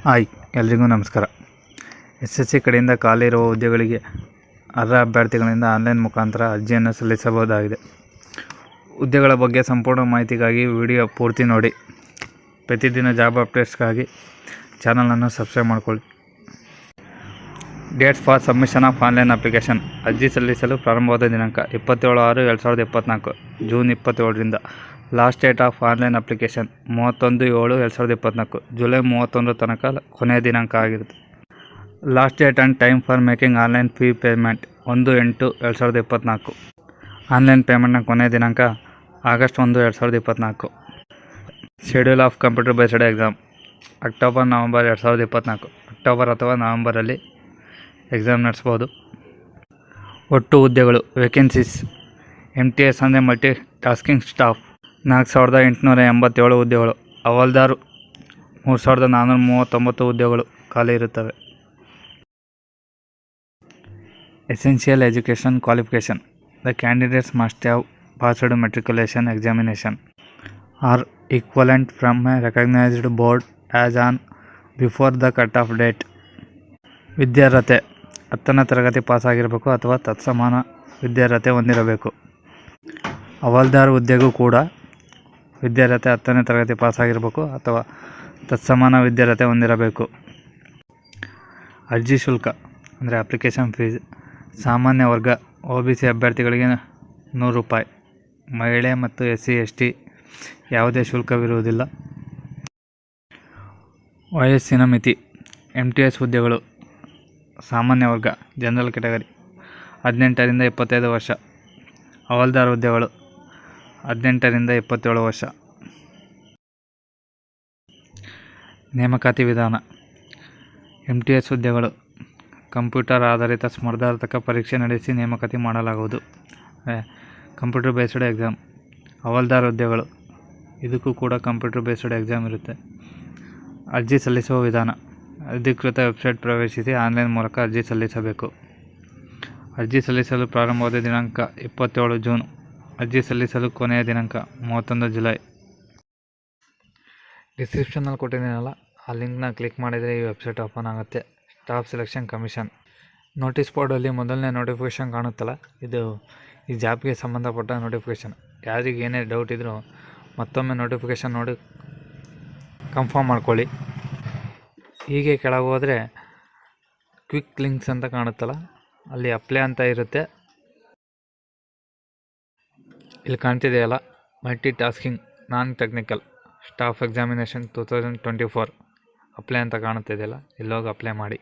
Hi, ಎಲ್ರಿಗೂ ನಮಸ್ಕಾರ. SSC ಕಡೆಯಿಂದ ಖಾಲಿ ಇರುವ ಹುದ್ದೆಗಳಿಗೆ ಅರ್ಹ ಅಭ್ಯರ್ಥಿಗಳಿಂದ ಆನ್ಲೈನ್ ಮುಖಾಂತರ ಅರ್ಜಿಯನ್ನು ಸಲ್ಲಿಸಬಹುದಾಗಿದೆ. ಹುದ್ದೆಗಳ ಬಗ್ಗೆ ಸಂಪೂರ್ಣ ಮಾಹಿತಿಗಾಗಿ ವಿಡಿಯೋ ಪೂರ್ತಿ ನೋಡಿ. ಪ್ರತಿದಿನ ಜಾಬ್ ಅಪ್ಡೇಟ್ಸ್ಗಾಗಿ ಚಾನಲನ್ನು ಸಬ್ಸ್ಕ್ರೈಬ್ ಮಾಡಿಕೊಳ್ಳಿ. Dates for submission of online application. ಅರ್ಜಿ ಸಲ್ಲಿಸಲು ಪ್ರಾರಂಭವಾದ ದಿನಾಂಕ 27/6/2024 ಜೂನ್ 27ರಿಂದ. Last date of online application 31/7/2024 July 31 ತನಕ ಕೊನೆಯ ದಿನಾಂಕ ಆಗಿರುತ್ತೆ. Last date and time for making online fee payment 1/8/2024. Online ಪೇಮೆಂಟ್ನ ಕೊನೆಯ ದಿನಾಂಕ August 1/2024. Schedule of computer based exam October November 2024. October ಅಥವಾ ನವಂಬರಲ್ಲಿ ಎಕ್ಸಾಮ್ ನಡೆಸ್ಬೋದು. ಒಟ್ಟು ಹುದ್ದೆಗಳು. ವೇಕೆನ್ಸೀಸ್ MTS ಅಂದರೆ ಮಲ್ಟಿ ಟಾಸ್ಕಿಂಗ್ ಸ್ಟಾಫ್ 4887 ಹುದ್ದೆಗಳು. ಹವಾಲ್ದಾರ್ 3439 ಹುದ್ದೆಗಳು ಖಾಲಿ ಇರುತ್ತವೆ. Essential education qualification. The candidates must have passed matriculation examination or equivalent from a recognised board as on before the cut off date. ವಿದ್ಯಾರ್ಹತೆ 10ನೇ ತರಗತಿ ಪಾಸಾಗಿರಬೇಕು ಅಥವಾ ತತ್ಸಮಾನ ವಿದ್ಯಾರ್ಹತೆ ಹೊಂದಿರಬೇಕು. ಹವಾಲ್ದಾರ್ ಹುದ್ದೆಗೂ ಕೂಡ ವಿದ್ಯಾರ್ಹತೆ 10ನೇ ತರಗತಿ ಪಾಸಾಗಿರಬೇಕು ಅಥವಾ ತತ್ಸಮಾನ ವಿದ್ಯಾರ್ಹತೆ ಹೊಂದಿರಬೇಕು. ಅರ್ಜಿ ಶುಲ್ಕ ಅಂದರೆ ಅಪ್ಲಿಕೇಶನ್ ಫೀಸ್. ಸಾಮಾನ್ಯ ವರ್ಗ OBC ಅಭ್ಯರ್ಥಿಗಳಿಗೆ ₹100. ಮಹಿಳೆ ಮತ್ತು SC/ST ಯಾವುದೇ ಶುಲ್ಕವಿರುವುದಿಲ್ಲ. ವಯಸ್ಸಿನ ಮಿತಿ. MTS ಹುದ್ದೆಗಳು ಸಾಮಾನ್ಯ ವರ್ಗ ಜನರಲ್ ಕ್ಯಾಟಗರಿ 18ರಿಂದ 25 ವರ್ಷ. ಹವಾಲ್ದಾರ್ ಹುದ್ದೆಗಳು 18ರಿಂದ 27 ವರ್ಷ. ನೇಮಕಾತಿ ವಿಧಾನ. MTS ಹುದ್ದೆಗಳು ಕಂಪ್ಯೂಟರ್ ಆಧಾರಿತ ಸ್ಪರ್ಧಾತ್ಮಕ ಪರೀಕ್ಷೆ ನಡೆಸಿ ನೇಮಕಾತಿ ಮಾಡಲಾಗುವುದು. Computer based exam. ಹವಾಲ್ದಾರ್ ಹುದ್ದೆಗಳು ಇದಕ್ಕೂ ಕೂಡ ಕಂಪ್ಯೂಟರ್ ಬೇಸ್ಡ್ ಎಕ್ಸಾಮ್ ಇರುತ್ತೆ. ಅರ್ಜಿ ಸಲ್ಲಿಸುವ ವಿಧಾನ. ಅಧಿಕೃತ ವೆಬ್ಸೈಟ್ ಪ್ರವೇಶಿಸಿ ಆನ್ಲೈನ್ ಮೂಲಕ ಅರ್ಜಿ ಸಲ್ಲಿಸಬೇಕು. ಅರ್ಜಿ ಸಲ್ಲಿಸಲು ಪ್ರಾರಂಭವಾದ ದಿನಾಂಕ 27 ಜೂನ್. ಅರ್ಜಿ ಸಲ್ಲಿಸಲು ಕೊನೆಯ ದಿನಾಂಕ 31 ಜುಲೈ. ಡಿಸ್ಕ್ರಿಪ್ಷನಲ್ಲಿ ಕೊಟ್ಟಿದ್ದೀನಲ್ಲ, ಆ ಲಿಂಕ್ನ ಕ್ಲಿಕ್ ಮಾಡಿದರೆ ಈ ವೆಬ್ಸೈಟ್ ಓಪನ್ ಆಗುತ್ತೆ. ಸ್ಟಾಫ್ ಸೆಲೆಕ್ಷನ್ ಕಮಿಷನ್ ನೋಟಿಸ್ ಬೋರ್ಡಲ್ಲಿ ಮೊದಲನೇ ನೋಟಿಫಿಕೇಷನ್ ಕಾಣುತ್ತಲ್ಲ, ಇದು ಈ ಜಾಬ್ಗೆ ಸಂಬಂಧಪಟ್ಟ ನೋಟಿಫಿಕೇಷನ್. ಯಾರಿಗೆ ಏನೇ ಡೌಟ್ ಇದ್ದರೂ ಮತ್ತೊಮ್ಮೆ ನೋಟಿಫಿಕೇಷನ್ ನೋಡಿ ಕನ್ಫರ್ಮ್ ಮಾಡ್ಕೊಳ್ಳಿ. ಹೀಗೆ ಕೆಳಗೆ ಹೋದರೆ ಕ್ವಿಕ್ ಲಿಂಕ್ಸ್ ಅಂತ ಕಾಣುತ್ತಲ್ಲ, ಅಲ್ಲಿ ಅಪ್ಲೈ ಅಂತ ಇರುತ್ತೆ. ಇಲ್ಲಿ ಕಾಣ್ತಿದೆಯಲ್ಲ, multi tasking non technical staff examination 2024 apply ಅಂತ ಕಾಣುತ್ತಿದೆಯಲ್ಲ, ಇಲ್ಲೋಗಿ ಅಪ್ಲೈ ಮಾಡಿ.